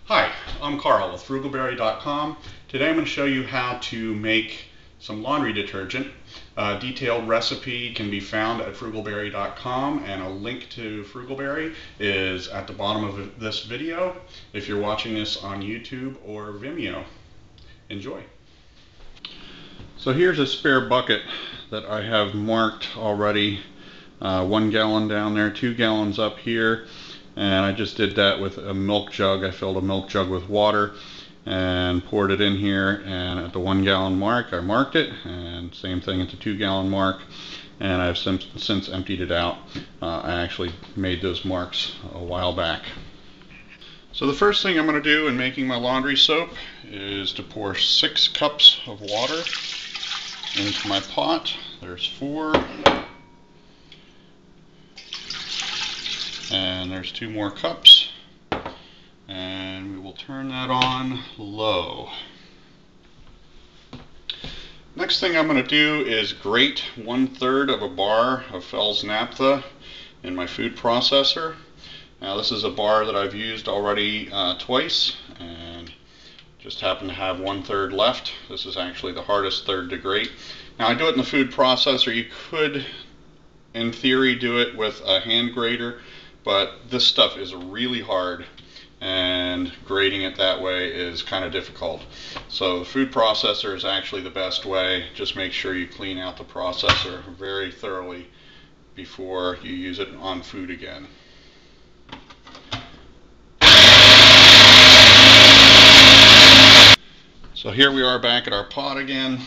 Hi, I'm Carl with frugalberry.com. Today I'm going to show you how to make some laundry detergent. A detailed recipe can be found at frugalberry.com, and a link to Frugalberry is at the bottom of this video if you're watching this on YouTube or Vimeo. Enjoy. So here's a spare bucket that I have marked already. 1 gallon down there, 2 gallons up here. And I just did that with a milk jug. I filled a milk jug with water and poured it in here, and at the 1 gallon mark I marked it, and same thing at the 2 gallon mark, and I've since emptied it out. I actually made those marks a while back. So the first thing I'm going to do in making my laundry soap is to pour 6 cups of water into my pot. There's 4. And there's 2 more cups, and we will turn that on low. Next thing I'm going to do is grate 1/3 of a bar of Fells naphtha in my food processor. Now this is a bar that I've used already twice, and just happen to have 1/3 left. This is actually the hardest third to grate. Now I do it in the food processor. You could, in theory, do it with a hand grater, but this stuff is really hard, and grating it that way is kind of difficult. So the food processor is actually the best way. Just make sure you clean out the processor very thoroughly before you use it on food again. So here we are back at our pot again.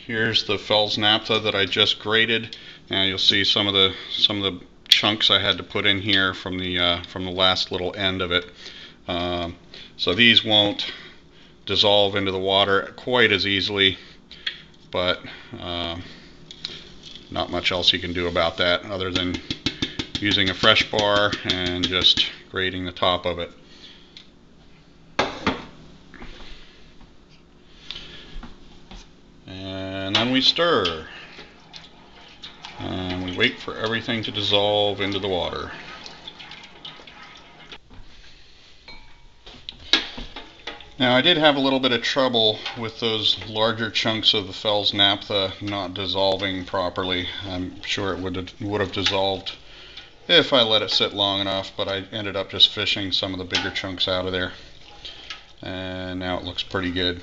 Here's the Fells naphtha that I just grated. Now you'll see some of the chunks I had to put in here from the last little end of it. So these won't dissolve into the water quite as easily, but not much else you can do about that other than using a fresh bar and just grating the top of it. And then we stir. And we wait for everything to dissolve into the water. Now I did have a little bit of trouble with those larger chunks of the Fells naphtha not dissolving properly. I'm sure it would have dissolved if I let it sit long enough, but I ended up just fishing some of the bigger chunks out of there. And now it looks pretty good.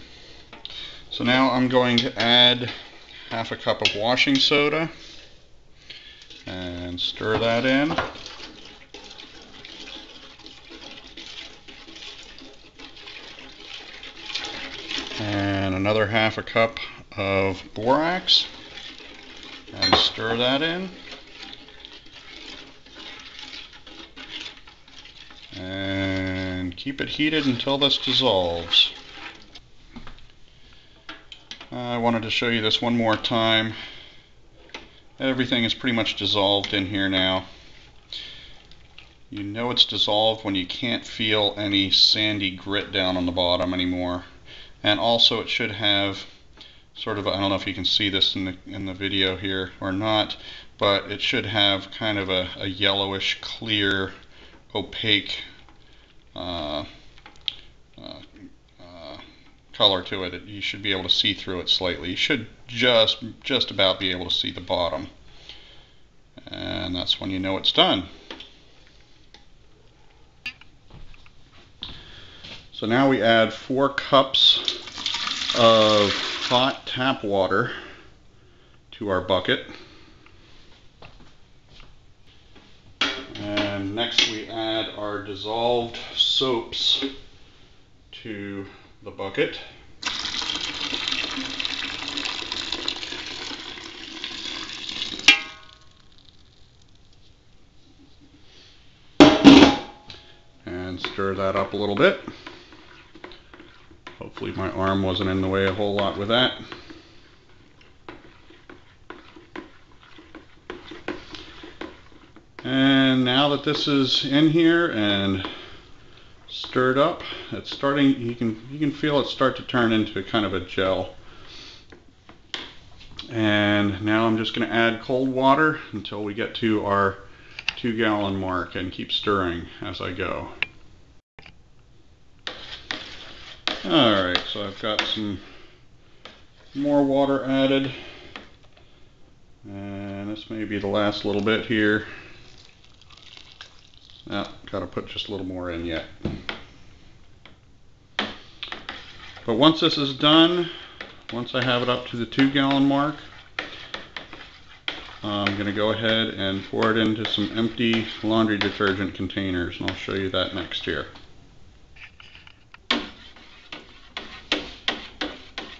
So now I'm going to add 1/2 cup of washing soda and stir that in. And another 1/2 cup of borax and stir that in. And keep it heated until this dissolves. I wanted to show you this one more time. Everything is pretty much dissolved in here now. You know it's dissolved when you can't feel any sandy grit down on the bottom anymore. And also it should have sort of, I don't know if you can see this in the video here or not, but it should have kind of a yellowish, clear, opaque color to it. You should be able to see through it slightly. You should just about be able to see the bottom. And that's when you know it's done. So now we add 4 cups of hot tap water to our bucket. And next we add our dissolved soaps to the bucket. And stir that up a little bit. Hopefully my arm wasn't in the way a whole lot with that. And now that this is in here and stirred up, it's starting, you can feel it start to turn into kind of a gel. And now I'm just going to add cold water until we get to our 2 gallon mark and keep stirring as I go. Alright, so I've got some more water added, and this may be the last little bit here. Now, gotta put just a little more in yet. But once this is done, once I have it up to the 2-gallon mark, I'm going to go ahead and pour it into some empty laundry detergent containers, and I'll show you that next here.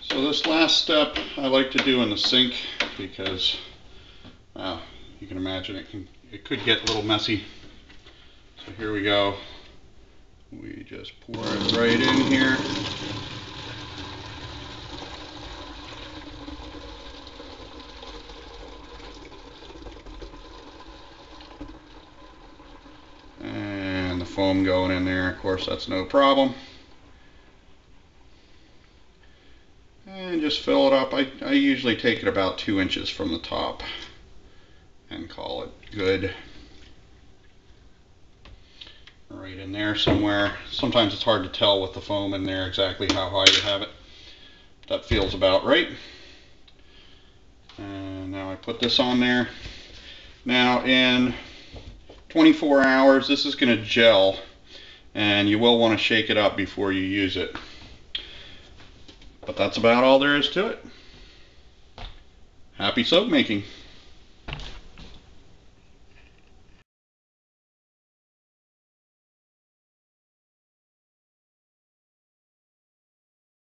So this last step I like to do in the sink because, well, you can imagine it could get a little messy. So here we go. We just pour it right in here. And the foam going in there, of course, that's no problem. And just fill it up. I usually take it about 2 inches from the top and call it good. Right in there somewhere. Sometimes it's hard to tell with the foam in there exactly how high you have it. That feels about right. And now I put this on there. Now in 24 hours this is going to gel, and you will want to shake it up before you use it. But that's about all there is to it. Happy soap making.